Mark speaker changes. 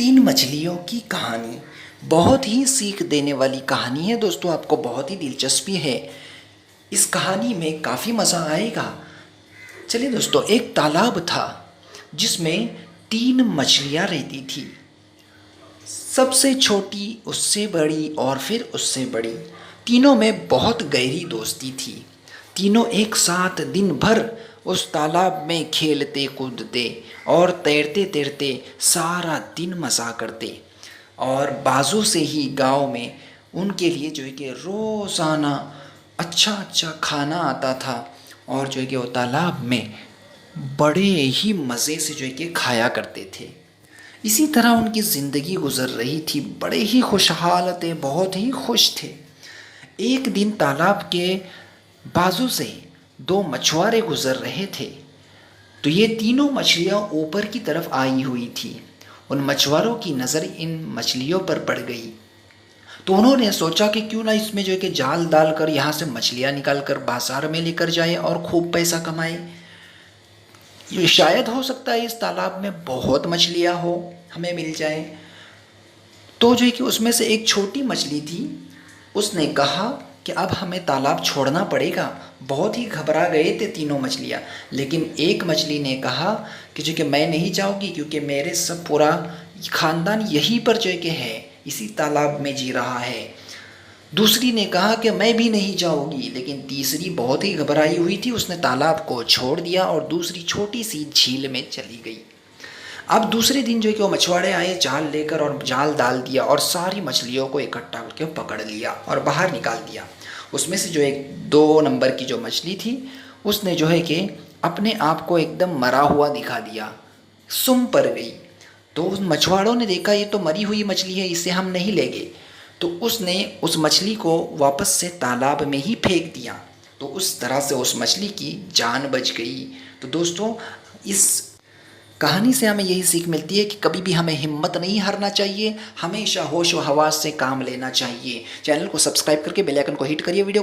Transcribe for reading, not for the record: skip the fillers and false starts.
Speaker 1: तीन मछलियों की कहानी बहुत ही सीख देने वाली कहानी है दोस्तों। आपको बहुत ही दिलचस्पी है इस कहानी में, काफ़ी मज़ा आएगा। चलिए दोस्तों, एक तालाब था जिसमें तीन मछलियाँ रहती थी। सबसे छोटी, उससे बड़ी और फिर उससे बड़ी। तीनों में बहुत गहरी दोस्ती थी। तीनों एक साथ दिन भर उस तालाब में खेलते कूदते और तैरते तैरते सारा दिन मज़ा करते। और बाजू से ही गांव में उनके लिए जो है कि रोज़ाना अच्छा अच्छा खाना आता था। और जो है कि वो तालाब में बड़े ही मज़े से जो है कि खाया करते थे। इसी तरह उनकी ज़िंदगी गुजर रही थी। बड़े ही खुशहाल थे, बहुत ही खुश थे। एक दिन तालाब के बाजू से दो मछुआरे गुजर रहे थे, तो ये तीनों मछलियाँ ऊपर की तरफ आई हुई थी। उन मछुआरों की नज़र इन मछलियों पर पड़ गई, तो उन्होंने सोचा कि क्यों ना इसमें जो है कि जाल डालकर यहाँ से मछलियाँ निकाल कर बाजार में लेकर जाए और खूब पैसा कमाए। ये शायद हो सकता है इस तालाब में बहुत मछलियाँ हो, हमें मिल जाए। तो जो है कि उसमें से एक छोटी मछली थी, उसने कहा कि अब हमें तालाब छोड़ना पड़ेगा। बहुत ही घबरा गए थे तीनों मछलियाँ, लेकिन एक मछली ने कहा कि जो कि मैं नहीं जाऊँगी, क्योंकि मेरे सब पूरा ख़ानदान यहीं पर जो है कि है, इसी तालाब में जी रहा है। दूसरी ने कहा कि मैं भी नहीं जाऊँगी, लेकिन तीसरी बहुत ही घबराई हुई थी, उसने तालाब को छोड़ दिया और दूसरी छोटी सी झील में चली गई। अब दूसरे दिन जो है कि वो मछुआरे आए जाल लेकर, और जाल डाल दिया और सारी मछलियों को इकट्ठा करके पकड़ लिया और बाहर निकाल दिया। उसमें से जो एक 2 नंबर की जो मछली थी, उसने जो है कि अपने आप को एकदम मरा हुआ दिखा दिया, सुम पड़ गई। तो उस मछुआरों ने देखा ये तो मरी हुई मछली है, इसे हम नहीं लेंगे। तो उसने उस मछली को वापस से तालाब में ही फेंक दिया। तो उस तरह से उस मछली की जान बच गई। तो दोस्तों, इस कहानी से हमें यही सीख मिलती है कि कभी भी हमें हिम्मत नहीं हारना चाहिए, हमेशा होश व हवास से काम लेना चाहिए। चैनल को सब्सक्राइब करके बेल आइकन को हिट करिए। वीडियो